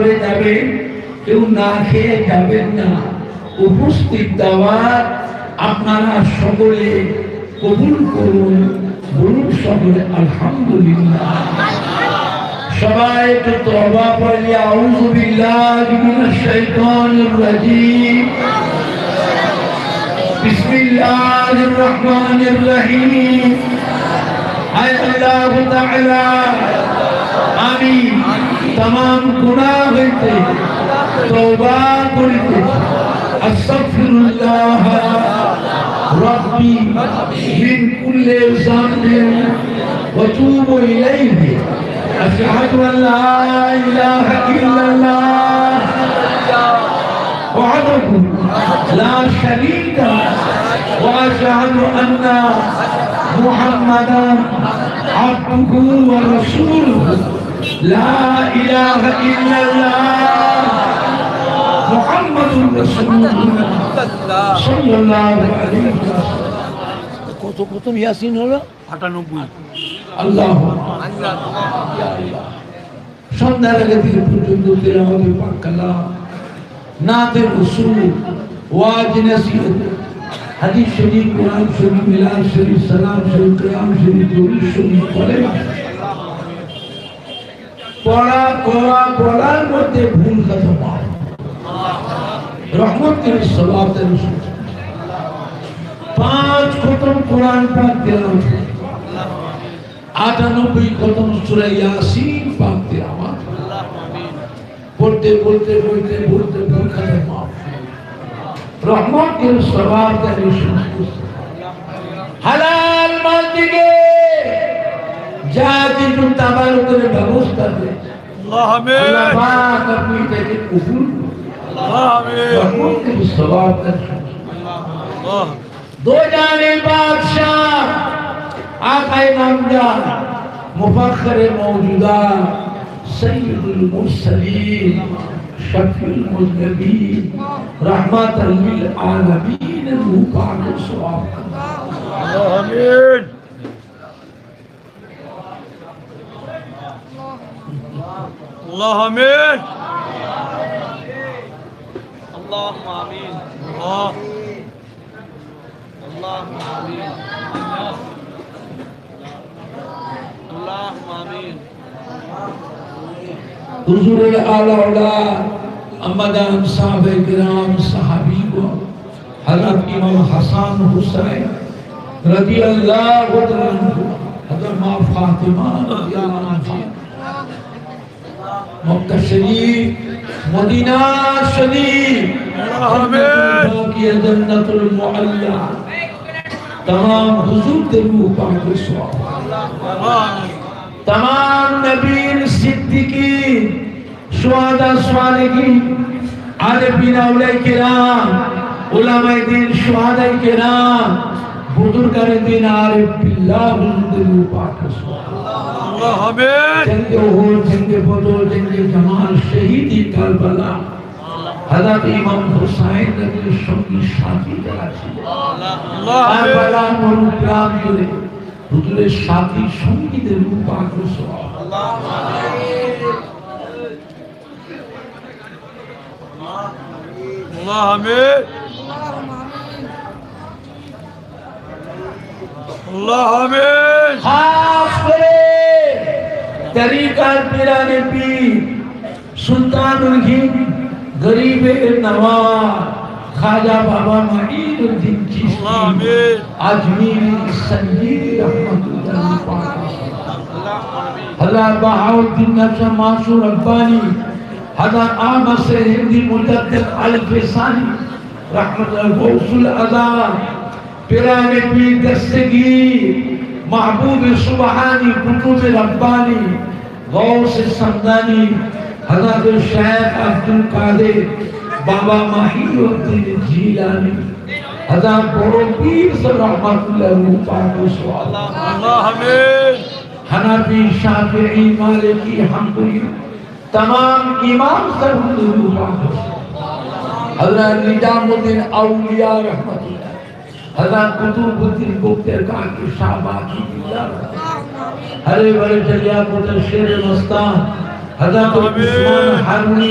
করে যাবেন, কেউ না খেয়ে যাবেন না। উপস্থিত দাওয়াত আপনারা সকলে কবুল করুন, বলুন সকলে আলহামদুলিল্লাহ। সবাই একটু তওবা পড়ি, আউযু বিল্লাহি মিনাশ শাইতানির রাজীম, বিসমিল্লাহির রহমানির রহিম। আয় আল্লাহ তাআলা, আমি तमाम गुनाह হইতে তওবা করিতেছি। আস্তাগফিরুল্লাহ রাব্বি মিন কুল্লি যামবিন ওয়া তুবু ইলাইহি। আশহাদু আন লা ইলাহা ইল্লাল্লাহ ওয়াহদাহু লা শারীকা লাহু ওয়া আশহাদু আন্না মুহাম্মাদান আবদুহু ওয়া রাসূলুহু। لا إله إلا الله محمد رسول الله صلى الله عليه وسلم। কত ইয়াসিন হলো? 98। আল্লাহ সন্ধ্যার আগে থেকে পর্যন্ত তেলাওয়াতে পাক কালাম, নাতে রাসূল, ওয়াজ নসিহত, হাদিস শরীফ, কোরআন শরীফ, মিলাদ শরীফ, সালাম শরীফ, কিয়াম শরীফ, দরুদ শরীফ পড়ে। পড়ার মধ্যে ভুল কথা পাও, রহমতের সওয়াবের রসুল 5 খতম কোরআন পাক তেলাওয়াত, 98 খতম সূরা ইয়াসিন পাক তেলাওয়াত, পড়তে পড়তে পড়তে পড়তে ভুল কথা পাও, রহমতের সওয়াবের রসুল। হালাল মাল থেকে যা কিছু তাবারুকের ব্যবস্থা দিয়েছে, আল্লাহ আমিন, আল্লাহ পাক আপনি এটাকে কবুল করুন, আল্লাহ আমিন, রহমতের সওয়াব দেন, আল্লাহ। দো জানে বাদশাহ আকায়ে নামদার মুফাখরে মওজুদা সৈয়দুল মুরসালিন শফিউল মুজনবিন রাহমাতাল লিল আলামিন রূহ পাক সওয়াব, আল্লাহ আমিন। اللهم آمين، اللهم آمين، اللهم آمين، اللهم آمين। حضور اعلی اولاد امدان صحابہ کرام صحابی کو حضرت امام حسن حسین رضی اللہ عنہ، حضرت ماں فاطمہ رضی اللہ عنہ، मक्का शरीफ, मदीना शरीफ, की जन्नतुल मुअल्ला, तमाम हुजूर के रूह पाक सवाब, तमाम नबीन सिद्दीकीन शुहदा सालिहीन आरिफीन औलिया किराम उलमाए दीन शुहदा किराम बुजुर्गान दीन आरिफ बिल्लाह हुजूर के रूह पाक सवाब, अल्लाह आमीन। जंगे उहुद, जंगे बदर, जंगे जमाल, शहीदी কারবালা, হযরত ইমাম হুসাইন নবীর সঙ্গী সাথী যারা ছিলেন, আল্লাহ কারবালা মরুগ্রাম জুড়ে হুজুরের সাথী সঙ্গীদের রূপ পাক সওয়াব, আল্লাহ আমিন, আল্লাহ আমিন, আল্লাহ আমিন। খাস করে तरीक़ात पीराने पीर सुल्तानुल हिंद गरीबे नवाज ख्वाजा बाबा मुईनुद्दीन चिश्ती अजमीरी संजीवी रहमतुल्लाह हज़रत बहाउद्दीन नक्शा मासूर रब्बानी, हज़रत अहमद से हिंदी मुजद्दिद अल-फ़िसानी रहमतुल्लाह गौसुल अज़ा पीराने पीर दस्तगीर महबूब सुबहानी कुतुब रब्बानी गौस समदानी हज़रत शेख अब्दुल कादिर बाबा माहिउद्दीन जीलानी हज़रत बड़ो पीर से रहमतुल्लाह पाक अल्लाह आमीन। हनफी शाफिई मालिकी हम्बली तमाम इमाम सब हज़रत निजामुद्दीन औलिया रहमतुल्लाह, हज़रत कुतुबुद्दीन बुख्तियार की शाबाशी हरे भरे चलिया पुत्र शेर मस्तान हज़रत उस्मान हारूनी